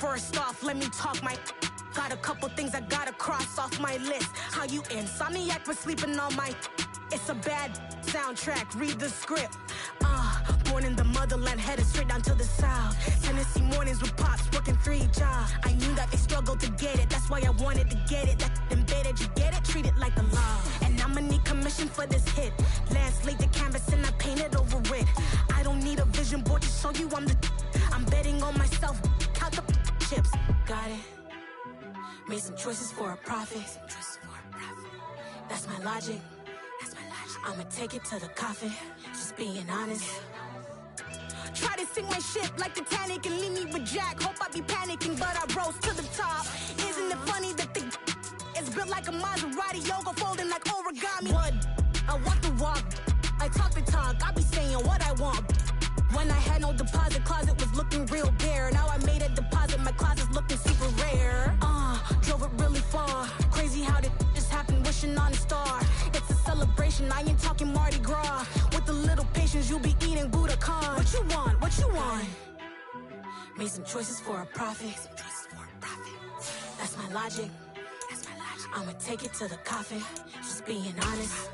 First off, let me talk my... Got a couple things I gotta cross off my list. How you insomniac for sleeping on my... It's a bad soundtrack, read the script. Born in the motherland, headed straight down to the south. Tennessee mornings with pops, working 3 jobs. I knew that they struggled to get it, that's why I wanted to get it. That embedded, you get it, treat it like the law. And I'ma need commission for this hit. Lance laid the canvas and I painted over it. I don't need a vision board to show you I'm betting on myself, count the chips. Got it. Made some choices for a profit. That's my logic. I'ma take it to the coffin, just being honest. Try to sink my ship like Titanic and leave me with Jack. Hope I be panicking, but I rose to the top. Isn't it funny that the is built like a Maserati, yoga folding like origami? What? I walk the walk, I talk the talk, I be saying what I want. When I had no deposit, closet was looking real bare. Now I made a deposit, my closet's looking super rare. Drove it really far. Crazy how did just happen, wishing on a star. It's a celebration, I ain't talking Mardi Gras. With a little patience, you'll be eating Budokan. What you want? What you want? Made some choices for a profit. That's my logic. I'ma take it to the coffin, just being honest.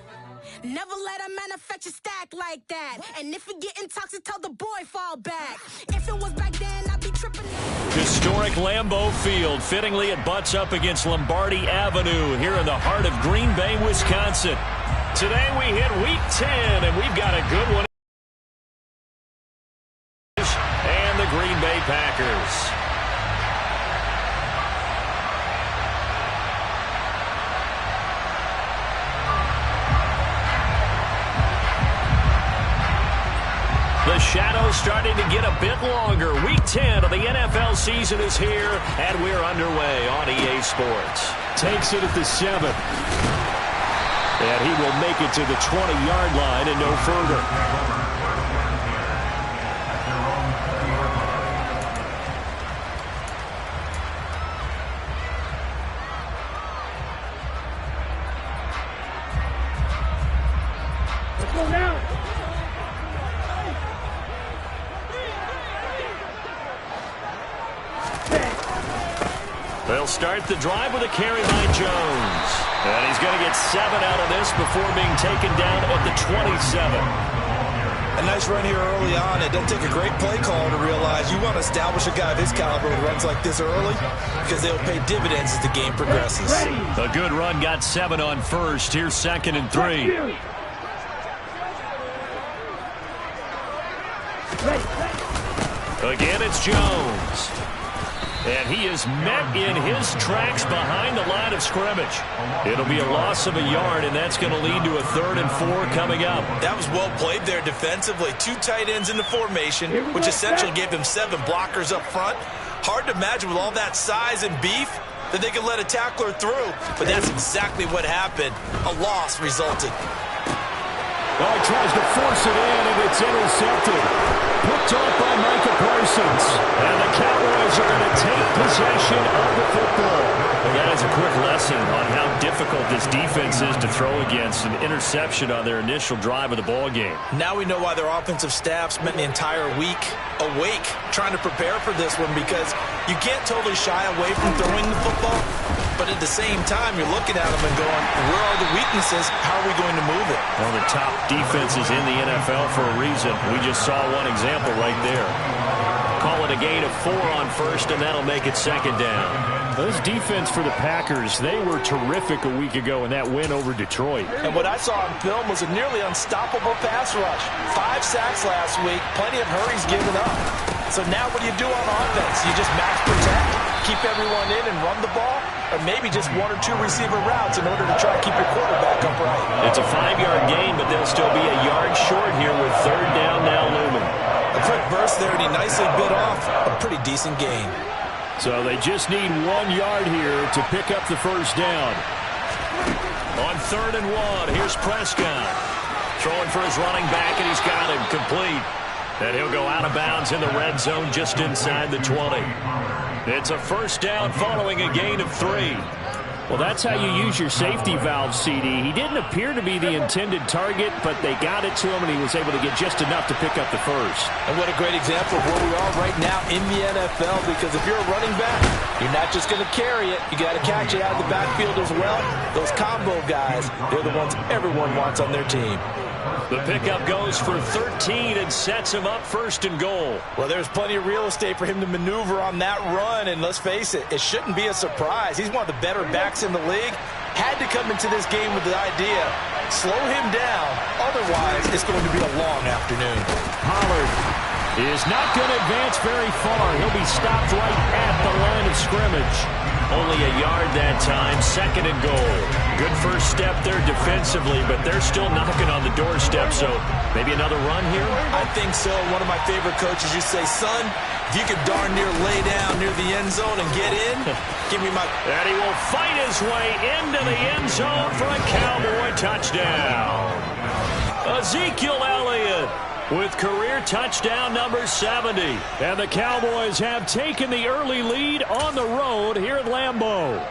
Never let a manufacture stack like that. And if it getting toxic, tell the boy fall back. If it was back then, I'd be tripping. Historic Lambeau Field. Fittingly, it butts up against Lombardi Avenue here in the heart of Green Bay, Wisconsin. Today we hit Week 10, and we've got a good one. And the Green Bay Packers. The shadow's starting to get a bit longer. Week 10 of the NFL season is here, and we're underway on EA Sports. Takes it at the 7. And he will make it to the 20-yard line and no further. They'll start the drive with a carry by Jones. And he's going to get 7 out of this before being taken down at the 27. A nice run here early on. It doesn't take a great play caller to realize you want to establish a guy of his caliber with runs like this early because they'll pay dividends as the game progresses. A good run, got 7 on first. Here's 2nd and 3. Again, it's Jones. And he is met in his tracks behind the line of scrimmage. It'll be a loss of a yard, and that's going to lead to a 3rd and 4 coming up. That was well played there defensively. 2 tight ends in the formation, which essentially gave them 7 blockers up front. Hard to imagine with all that size and beef that they could let a tackler through. But that's exactly what happened. A loss resulted. Oh, he tries to force it in, and it's intercepted. Picked off by Micah Parsons. And the Cowboys are going to take possession of the football. And that is a quick lesson on how difficult this defense is to throw against. An interception on their initial drive of the ball game. Now we know why their offensive staff spent the entire week awake trying to prepare for this one, because you can't totally shy away from throwing the football. But at the same time, you're looking at them and going, where are the weaknesses? How are we going to move it? Well, the top defenses in the NFL for a reason. We just saw one example right there. Call it a gain of 4 on first, and that'll make it 2nd down. This defense for the Packers, they were terrific a week ago in that win over Detroit. And what I saw on film was a nearly unstoppable pass rush. 5 sacks last week, plenty of hurries given up. So now what do you do on offense? You just max protect, keep everyone in and run the ball, or maybe just 1 or 2 receiver routes in order to try to keep your quarterback upright. It's a 5-yard gain, but they'll still be a yard short here with 3rd down now looming. A quick burst there, and he nicely bit off a pretty decent gain. So they just need 1 yard here to pick up the 1st down. On 3rd and 1, here's Prescott. Throwing for his running back, and he's got him complete. And he'll go out of bounds in the red zone just inside the 20. It's a 1st down following a gain of 3. Well, that's how you use your safety valve, CD. He didn't appear to be the intended target, but they got it to him, and he was able to get just enough to pick up the first. And what a great example of where we are right now in the NFL, because if you're a running back, you're not just going to carry it. You got to catch it out of the backfield as well. Those combo guys, they're the ones everyone wants on their team. The pickup goes for 13 and sets him up first and goal. Well, there's plenty of real estate for him to maneuver on that run, and let's face it, it shouldn't be a surprise. He's one of the better backs in the league. Had to come into this game with the idea, slow him down, otherwise it's going to be a long afternoon. Pollard is not going to advance very far. He'll be stopped right at the line of scrimmage. Only a yard that time, second and goal. Good first step there defensively, but they're still knocking on the doorstep, so maybe another run here? I think so. One of my favorite coaches used to say, son, if you could darn near lay down near the end zone and get in, give me my... And he will fight his way into the end zone for a Cowboy touchdown. Ezekiel Elliott with career touchdown number 70. And the Cowboys have taken the early lead on the road here at Lambeau.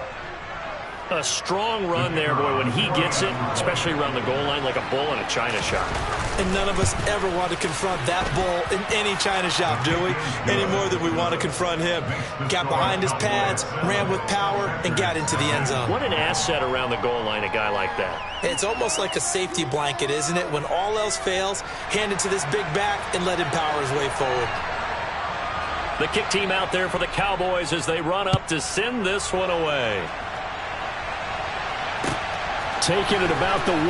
A strong run there, boy, when he gets it, especially around the goal line like a bull in a china shop. And none of us ever want to confront that bull in any china shop, do we? Any more than we want to confront him. Got behind his pads, ran with power, and got into the end zone. What an asset around the goal line, a guy like that. It's almost like a safety blanket, isn't it? When all else fails, hand it to this big back and let him power his way forward. The kick team out there for the Cowboys as they run up to send this one away. Taking it about the 1.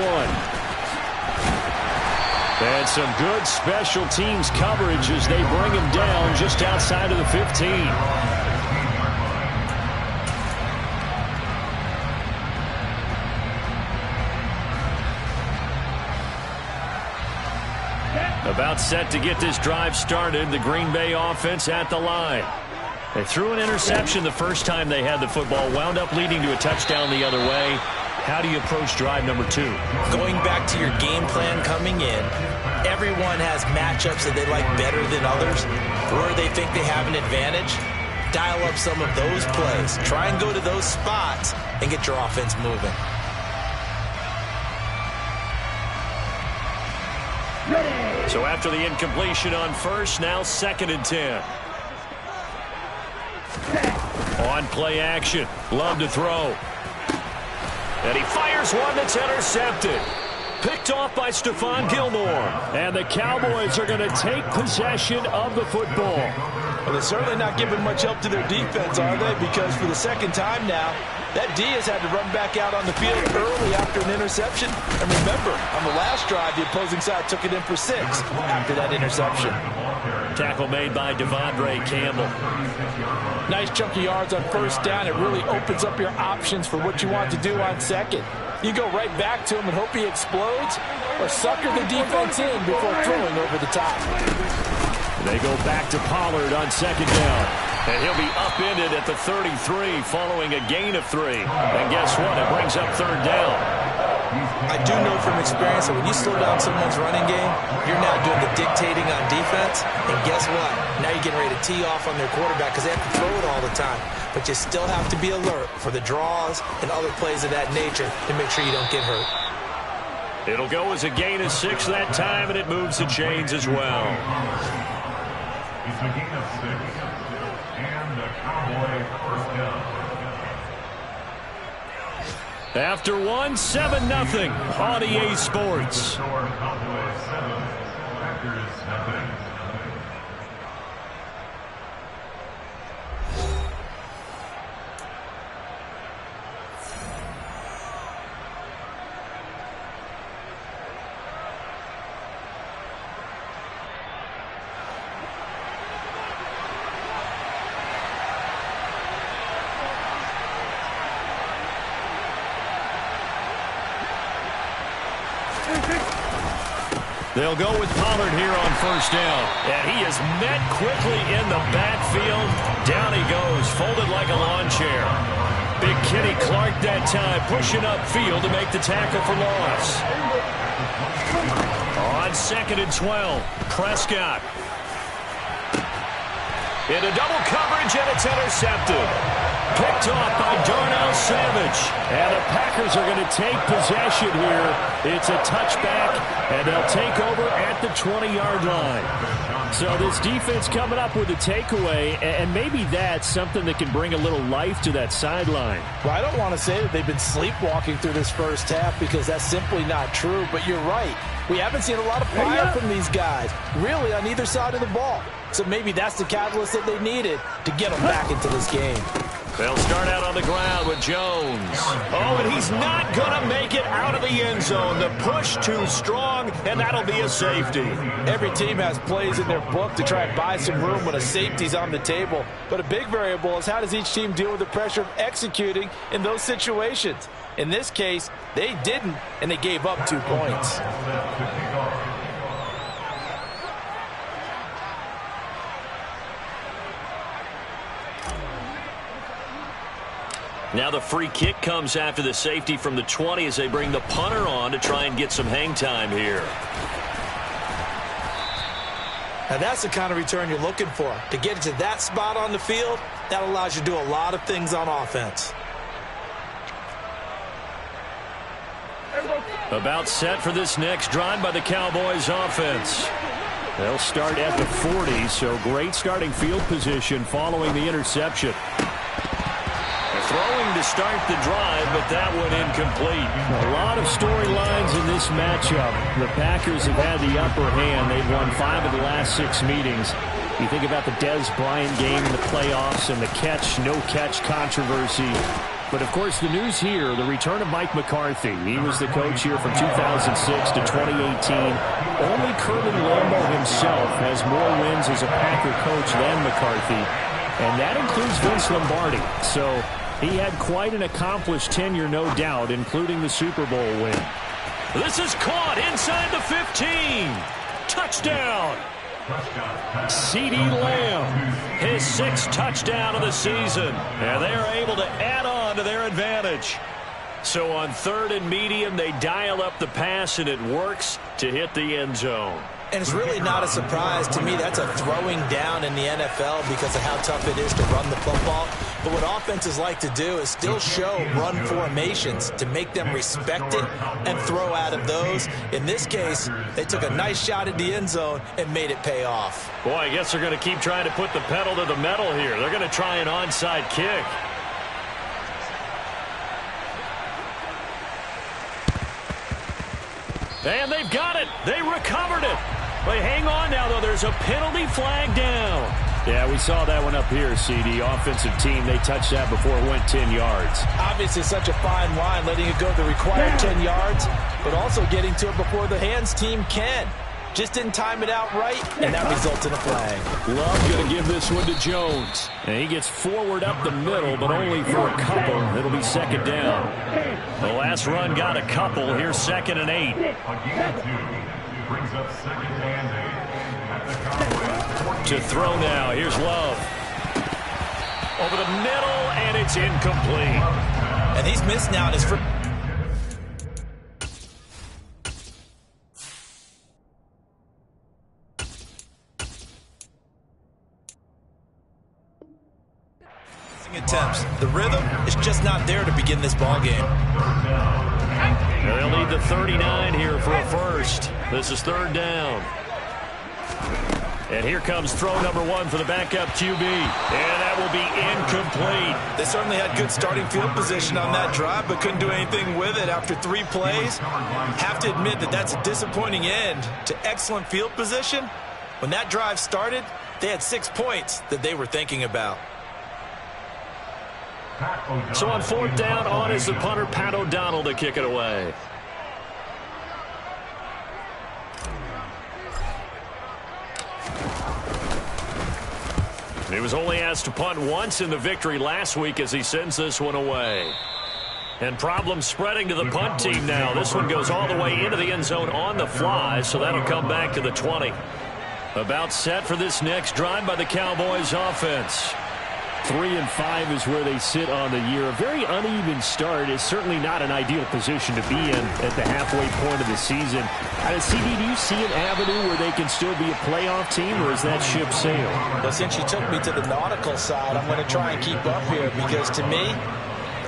And some good special teams coverage as they bring him down just outside of the 15. About set to get this drive started, the Green Bay offense at the line. They threw an interception the first time they had the football, wound up leading to a touchdown the other way. How do you approach drive number 2? Going back to your game plan coming in, everyone has matchups that they like better than others, where they think they have an advantage. Dial up some of those plays. Try and go to those spots and get your offense moving. So after the incompletion on first, now 2nd and 10. On play action. Love to throw. And he fires one that's intercepted. Picked off by Stephon Gilmore. And the Cowboys are going to take possession of the football. Well, they're certainly not giving much help to their defense, are they? Because for the second time now, that D has had to run back out on the field early after an interception. And remember, on the last drive, the opposing side took it in for 6 after that interception. Tackle made by Devondre Campbell. Nice chunky yards on first down. It really opens up your options for what you want to do on second. You go right back to him and hope he explodes, or sucker the defense in before throwing over the top. They go back to Pollard on 2nd down. And he'll be upended at the 33 following a gain of 3. And guess what? It brings up 3rd down. I do know from experience that when you slow down someone's running game, you're now doing the dictating on defense. And guess what? Now you're getting ready to tee off on their quarterback because they have to throw it all the time. But you still have to be alert for the draws and other plays of that nature to make sure you don't get hurt. It'll go as a gain of 6 that time, and it moves the chains as well. It's a gain of 6, and the Cowboy first down. After 1, 7-0 on EA Sports. Cowboys 7, Packers nothing. They'll go with Pollard here on first down. And he is met quickly in the backfield. Down he goes, folded like a lawn chair. Big Kenny Clark that time, pushing upfield to make the tackle for loss. On 2nd and 12, Prescott. Into double coverage, and it's intercepted. Picked off by Darnell Savage. And the Packers are going to take possession here. It's a touchback, and they'll take over at the 20-yard line. So this defense coming up with a takeaway, and maybe that's something that can bring a little life to that sideline. Well, I don't want to say that they've been sleepwalking through this first half because that's simply not true, but you're right. We haven't seen a lot of fire from these guys, really, on either side of the ball. So maybe that's the catalyst that they needed to get them back into this game. They'll start out on the ground with Jones. Oh, and he's not going to make it out of the end zone. The push too strong, and that'll be a safety. Every team has plays in their book to try and buy some room when a safety's on the table. But a big variable is how does each team deal with the pressure of executing in those situations. In this case, they didn't, and they gave up 2 points. Now the free kick comes after the safety from the 20 as they bring the punter on to try and get some hang time here. Now that's the kind of return you're looking for. To get to that spot on the field, that allows you to do a lot of things on offense. About set for this next drive by the Cowboys offense. They'll start at the 40, so great starting field position following the interception. Throwing to start the drive, but that one incomplete. A lot of storylines in this matchup. The Packers have had the upper hand. They've won 5 of the last 6 meetings. You think about the Dez Bryant game in the playoffs and the catch, no catch controversy. But, of course, the news here, the return of Mike McCarthy. He was the coach here from 2006 to 2018. Only Curly Lambeau himself has more wins as a Packer coach than McCarthy, and that includes Vince Lombardi. So he had quite an accomplished tenure, no doubt, including the Super Bowl win. This is caught inside the 15. Touchdown. CeeDee Lamb, his 6th touchdown of the season. And they are able to add on to their advantage. So on 3rd and medium, they dial up the pass, and it works to hit the end zone. And it's really not a surprise to me. That's a throwing down in the NFL because of how tough it is to run the football. But what offenses like to do is still show run formations to make them respect it and throw out of those. In this case, they took a nice shot at the end zone and made it pay off. Boy, I guess they're going to keep trying to put the pedal to the metal here. They're going to try an onside kick. And they've got it. They recovered it. They hang on now, though. There's a penalty flag down. Yeah, we saw that one up here, CD. Offensive team, they touched that before it went 10 yards. Obviously, such a fine line, letting it go the required 10 yards, but also getting to it before the hands team can. Just didn't time it out right, and that results in a flag. Love going to give this one to Jones. And he gets forward up the middle, but only for a couple. It'll be 2nd down. The last run got a couple. Here's 2nd and 8. Brings up 2nd and 8 at the Cowboys. To throw now. Here's Love. Over the middle, and it's incomplete. And he's missed now. His first. Attempts. The rhythm is just not there to begin this ball game. They'll need the 39 here for a first. This is 3rd down. And here comes throw number 1 for the backup QB. And that will be incomplete. They certainly had good starting field position on that drive, but couldn't do anything with it after 3 plays. Have to admit that that's a disappointing end to excellent field position. When that drive started, they had 6 points that they were thinking about. So on 4th down, on is the punter, Pat O'Donnell, to kick it away. He was only asked to punt once in the victory last week as he sends this one away. And problems spreading to the punt team now. This one goes all the way into the end zone on the fly, so that'll come back to the 20. About set for this next drive by the Cowboys offense. 3-5 is where they sit on the year. A very uneven start is certainly not an ideal position to be in at the halfway point of the season. CD, do you see an avenue where they can still be a playoff team, or is that ship sailed? Well, since you took me to the nautical side, I'm going to try and keep up here because, to me,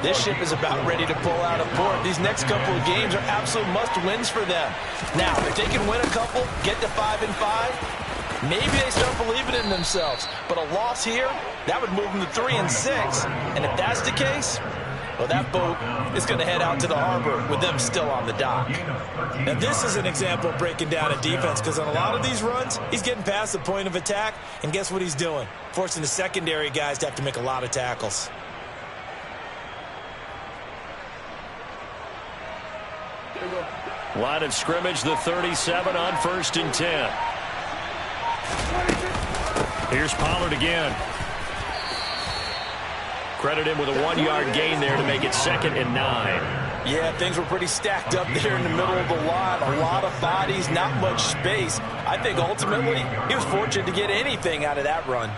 this ship is about ready to pull out of port. These next couple of games are absolute must-wins for them. Now, if they can win a couple, get to 5-5, maybe they start believing in themselves. But a loss here, that would move them to 3-6. And if that's the case, well, that boat is going to head out to the harbor with them still on the dock. Now, this is an example of breaking down a defense, because on a lot of these runs, he's getting past the point of attack, and guess what he's doing? Forcing the secondary guys to have to make a lot of tackles. Line of scrimmage, the 37 on 1st and 10. Here's Pollard again. Credit him with a 1-yard gain there to make it 2nd and 9. Yeah, things were pretty stacked up there in the middle of the line. A lot of bodies, not much space. I think ultimately he was fortunate to get anything out of that run.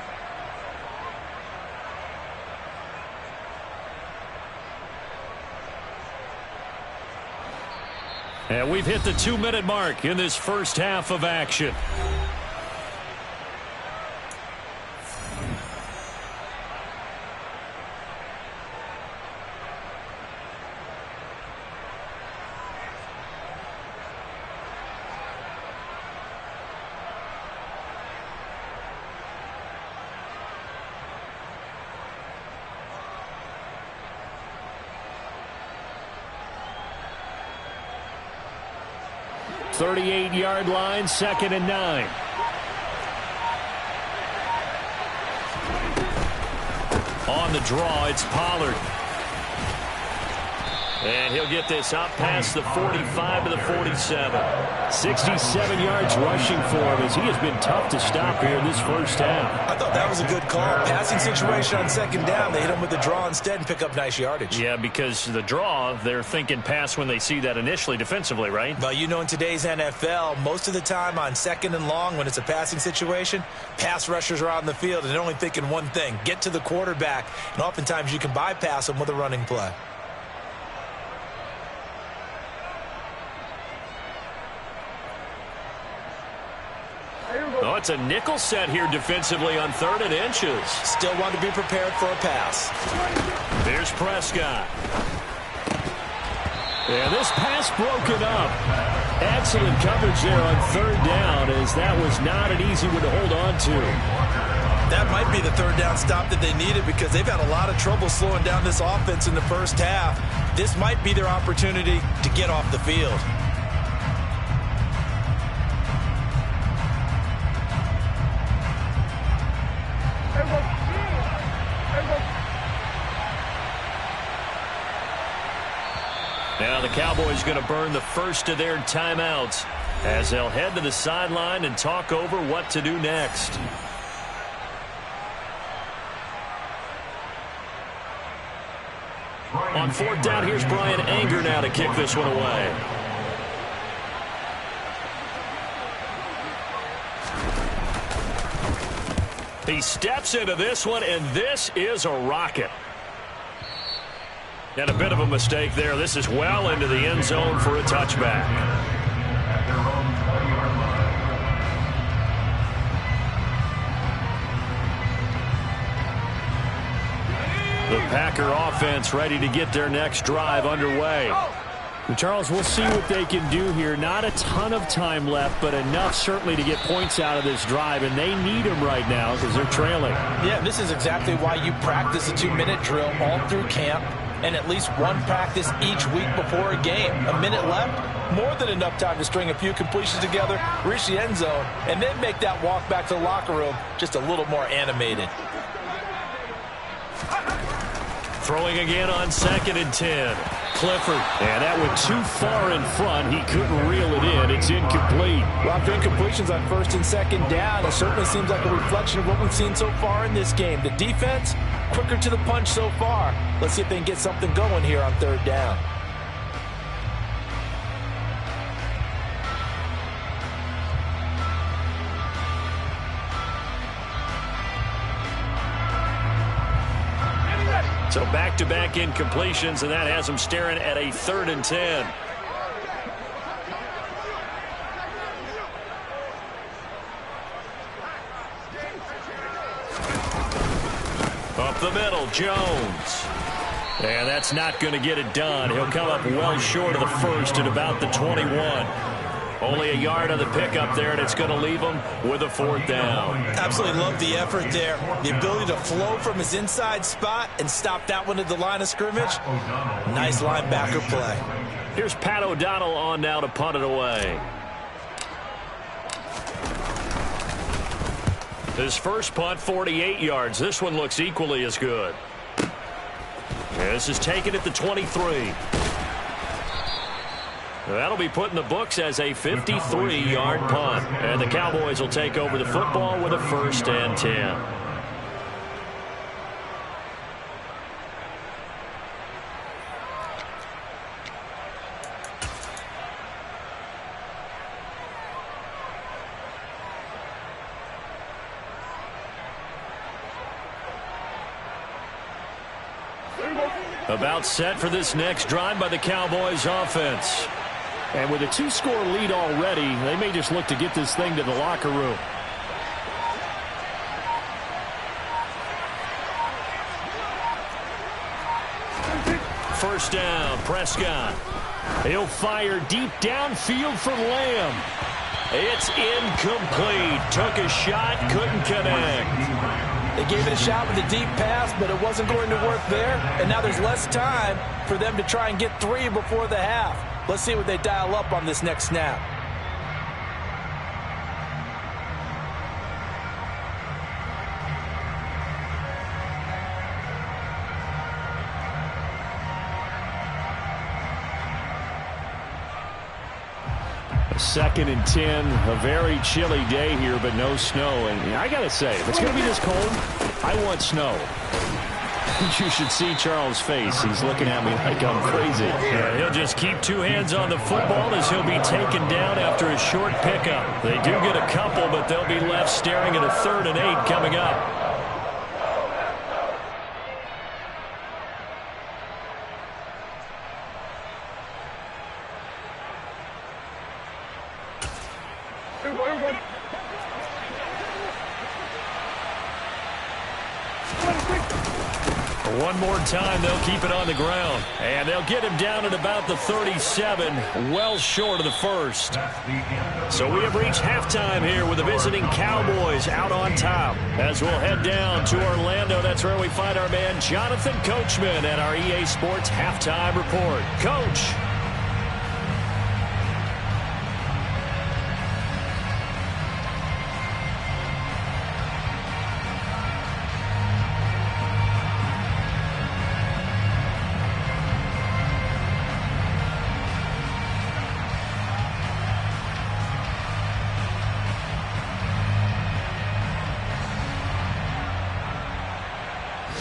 And we've hit the 2-minute mark in this first half of action. .38-yard line, 2nd and 9. On the draw, it's Pollard. And he'll get this up past the 45 to the 47. 67 yards rushing for him as he has been tough to stop here in this first half. I thought that was a good call. Passing situation on 2nd down. They hit him with the draw instead and pick up nice yardage. Yeah, because the draw, they're thinking pass when they see that initially defensively, right? Well, you know, in today's NFL, most of the time on 2nd and long, when it's a passing situation, pass rushers are out in the field and they're only thinking one thing, get to the quarterback. And oftentimes you can bypass them with a running play. Oh, it's a nickel set here defensively on 3rd and inches. Still want to be prepared for a pass. There's Prescott. And this pass broken up. Excellent coverage there on 3rd down, as that was not an easy one to hold on to. That might be the 3rd down stop that they needed, because they've had a lot of trouble slowing down this offense in the first half. This might be their opportunity to get off the field. Now the Cowboys going to burn the first of their timeouts as they'll head to the sideline and talk over what to do next. On 4th down, here's Brian Anger now to kick this one away. He steps into this one, and this is a rocket. And a bit of a mistake there. This is well into the end zone for a touchback. The Packer offense ready to get their next drive underway. And Charles, we'll see what they can do here. Not a ton of time left, but enough certainly to get points out of this drive, and they need them right now because they're trailing. Yeah, this is exactly why you practice a 2-minute drill all through camp, and at least one practice each week before a game. A minute left, more than enough time to string a few completions together, reach the end zone, and then make that walk back to the locker room just a little more animated. Throwing again on 2nd and 10. Clifford. And that went too far in front. He couldn't reel it in. It's incomplete. Well, after incompletions on 1st and 2nd down, it certainly seems like a reflection of what we've seen so far in this game. The defense, quicker to the punch so far. Let's see if they can get something going here on 3rd down. So back-to-back incompletions, and that has them staring at a 3rd and 10. Up the middle, Jones. And that's not going to get it done. He'll come up well short of the first at about the 21. Only a yard on the pickup there, and it's going to leave him with a 4th down. Absolutely love the effort there. The ability to flow from his inside spot and stop that one at the line of scrimmage. Nice linebacker play. Here's Pat O'Donnell on now to punt it away. His first punt, 48 yards. This one looks equally as good. This is taken at the 23. That'll be put in the books as a 53-yard punt. And the Cowboys will take over the football with a 1st and 10. About set for this next drive by the Cowboys offense. And with a 2-score lead already, they may just look to get this thing to the locker room. First down, Prescott. He'll fire deep downfield for Lamb. It's incomplete. Took a shot, couldn't connect. They gave it a shot with a deep pass, but it wasn't going to work there. And now there's less time for them to try and get 3 before the half. Let's see what they dial up on this next snap. A 2nd and 10, a very chilly day here, but no snow. And I got to say, if it's going to be this cold, I want snow. You should see Charles' face. He's looking at me like I'm crazy. Yeah, he'll just keep 2 hands on the football as he'll be taken down after a short pickup. They do get a couple, but they'll be left staring at a 3rd and 8 coming up. One more time, they'll keep it on the ground. And they'll get him down at about the 37, well short of the first. So we have reached halftime here with the visiting Cowboys out on top. As we'll head down to Orlando, that's where we find our man Jonathan Coachman at our EA Sports Halftime Report. Coach.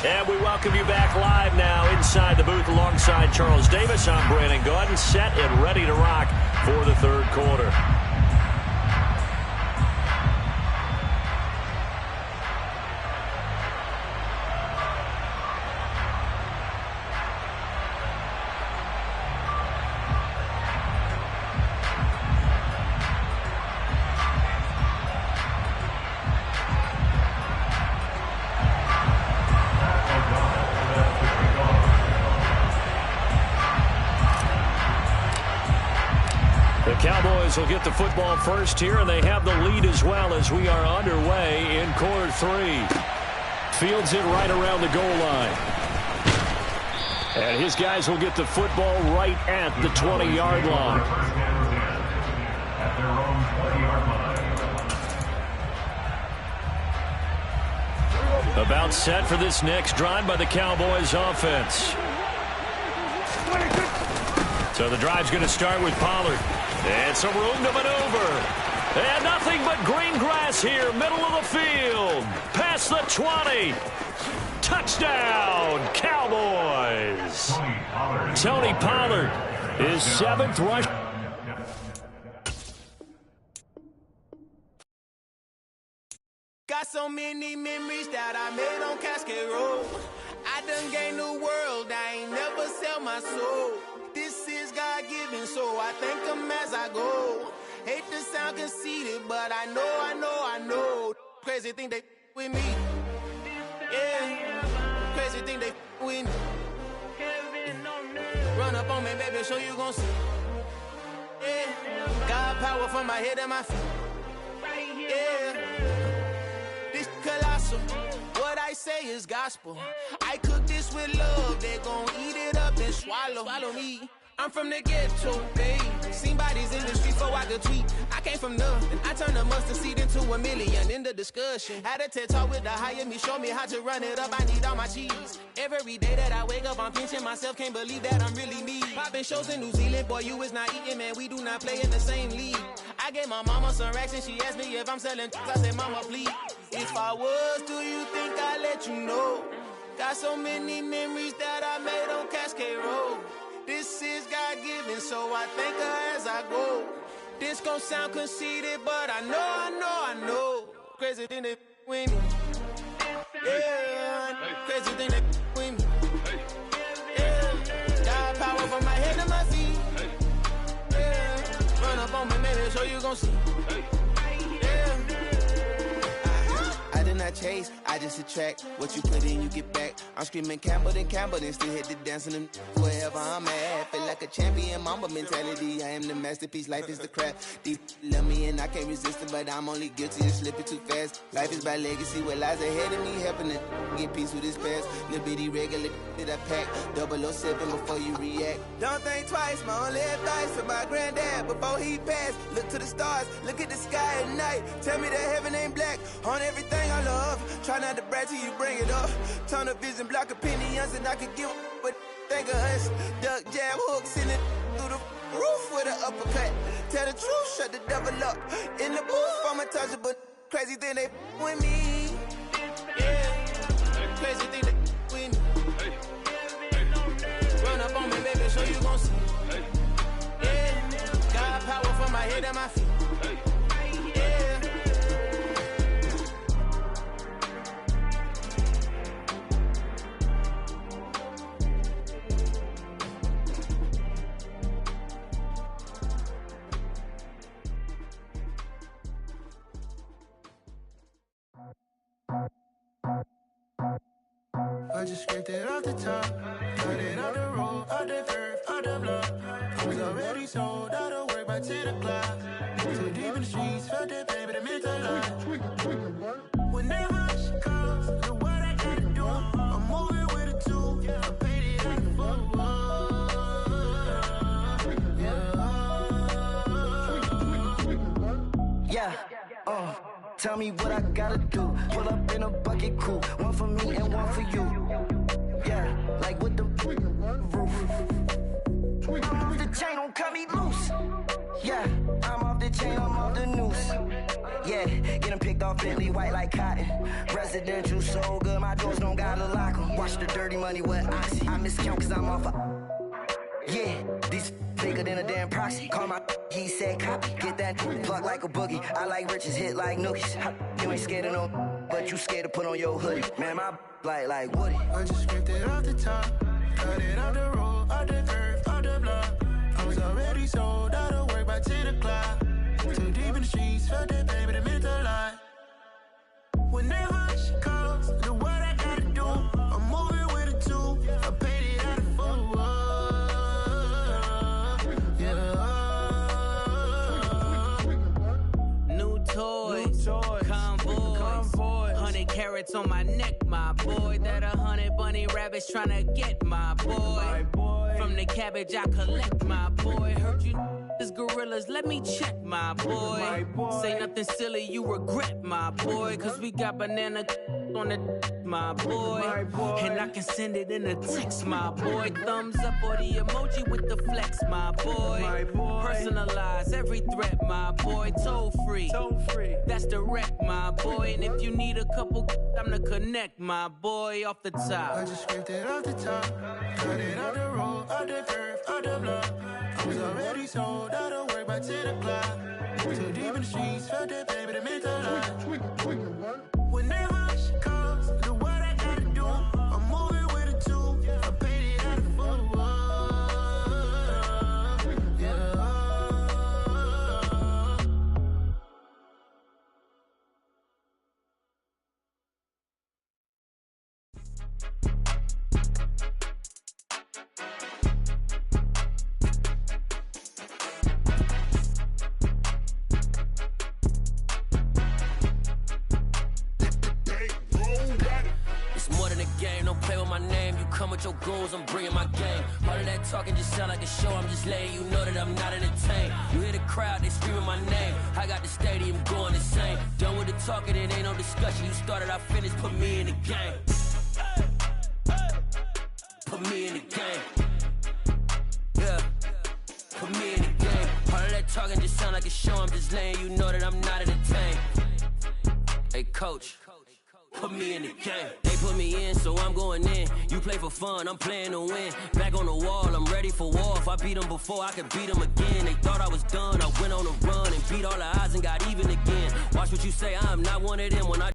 And we welcome you back live now inside the booth alongside Charles Davis. I'm Brandon Gaudin, set and ready to rock for the 3rd quarter. Cowboys will get the football first here, and they have the lead as well as we are underway in quarter 3. Fields it right around the goal line. And his guys will get the football right at the 20-yard line. At their own 20-yard line. About set for this next drive by the Cowboys offense. So the drive's going to start with Pollard. And some room to maneuver. And nothing but green grass here, middle of the field. Past the 20. Touchdown, Cowboys. Tony Pollard, his 7th rush. Got so many memories that I made on Cascade Road. I done gained the world, I ain't never sell my soul. This is God-given, so I thank him as I go. Hate to sound conceited, but I know. Crazy thing they with me. Yeah, crazy thing they with me. Run up on me, baby, so you gon' see. Yeah, got power from my head and my feet. Yeah, this colossal. What I say is gospel. I cook this with love. They gon' eat it up and swallow me. I'm from the ghetto, babe. Seen bodies in the streets before I could tweet. I came from nothing. I turned a mustard seed into a million in the discussion. Had a TED talk with the higher me, show me how to run it up. I need all my cheese. Every day that I wake up, I'm pinching myself. Can't believe that I'm really me. Popping shows in New Zealand, boy, you is not eating, man. We do not play in the same league. I gave my mama some racks and she asked me if I'm selling. I said, mama, please. If I was, do you think I'd let you know? Got so many memories that I made on Cascade Road. This is God-given, so I thank her as I go. This gon' sound conceited, but I know. Crazy thing they with me. Yeah, crazy thing they with me. Yeah, got power from my head to my feet. Yeah, run up on me, maybe, so you gon' see. Yeah. I did not chase, I just attract. What you put in, you get back. I'm screaming Campbell, then still hit the dance and wherever I'm at. Feel like a champion, mamba mentality. I am the masterpiece, life is the crap. These love me and I can't resist it, but I'm only guilty of slipping too fast. Life is by legacy, what lies ahead of me, helping to get peace with this past. Little bitty regular that I pack, 007 before you react. Don't think twice, my only advice for my granddad before he passed. Look to the stars, look at the sky at night. Tell me that heaven ain't black on everything I love. Try not to brag till you bring it up. Tunnel vision, block opinions, and I could give but think of us. Duck jab hooks in it through the roof with an uppercut. Tell the truth, shut the devil up. In the booth, I'm untouchable. Crazy thing they with me. Yeah, crazy thing they with me. Run up on me, baby, so you gon' see. Yeah, got power from my head and my feet. Yeah. I just scraped it off the top, got it off the road, off the curve, off the block. I was already sold out of work by 10 o'clock. Too deep in the streets, felt that pain, but it meant a lot. Whenever she calls, do what I gotta do. I'm moving with a two, I paid it like a fool. Yeah, tell me what I gotta do. Pull up in a bucket coupe, one for me and one for you. Yeah, like with the roof. I'm off the chain, don't cut me loose. Yeah, I'm off the chain, I'm off the noose. Yeah, getting picked off Bentley, white like cotton. Residential so good, my doors don't gotta lock 'em. Watch the dirty money with oxy. I miscount cause I'm off yeah, these bigger than a damn proxy. Call my he said copy. Get that plug like a boogie. I like riches, hit like nookies. You ain't scared of no, but you scared to put on your hoodie. Man, my like Woody. I just scraped it off the top, got it off the road, off the curve, off the block. I was already sold out of work by 10 o'clock. Too deep in the streets, felt that pain, but it meant a lot. Whenever she calls, do what I gotta do. I'm moving with a two, I paid it out of full. Convoy, 100 carats on my neck, my boy. That 100 bunny rabbits tryna get my boy. From the cabbage I collect, my boy. Heard you is gorillas, let me check, my boy. Say nothing silly, you regret, my boy. Cause we got banana on the my boy. And I can send it in a text, my boy. Thumbs up or the emoji with the flex, my boy. Personalize every threat, my boy. Toll free, that's direct, my boy. And if you need a couple, I'm the connect, my boy. Off the top, I just scraped it off the top, got it off the road, off the curve, off the block. I was already sold out of work by 10 o'clock. Too deep in the streets, felt that pain, but it meant a lot. Whenever she calls, do what I gotta do. I'm moving with game. Don't play with my name. You come with your goons, I'm bringing my game. All of that talking just sound like a show. I'm just letting you know that I'm not entertained. You hear the crowd, they screaming my name. I got the stadium going insane. Done with the talking, it ain't no discussion. You started, I finished, put me in the game. Put me in the game. Yeah. Put me in the game. All of that talking just sound like a show. I'm just letting you know that I'm not entertained. Hey, coach. Put me in the game. They put me in, so I'm going in. You play for fun, I'm playing to win. Back on the wall, I'm ready for war. If I beat them before, I could beat them again. They thought I was done, I went on a run and beat all the odds and got even again. Watch what you say, I'm not one of them when I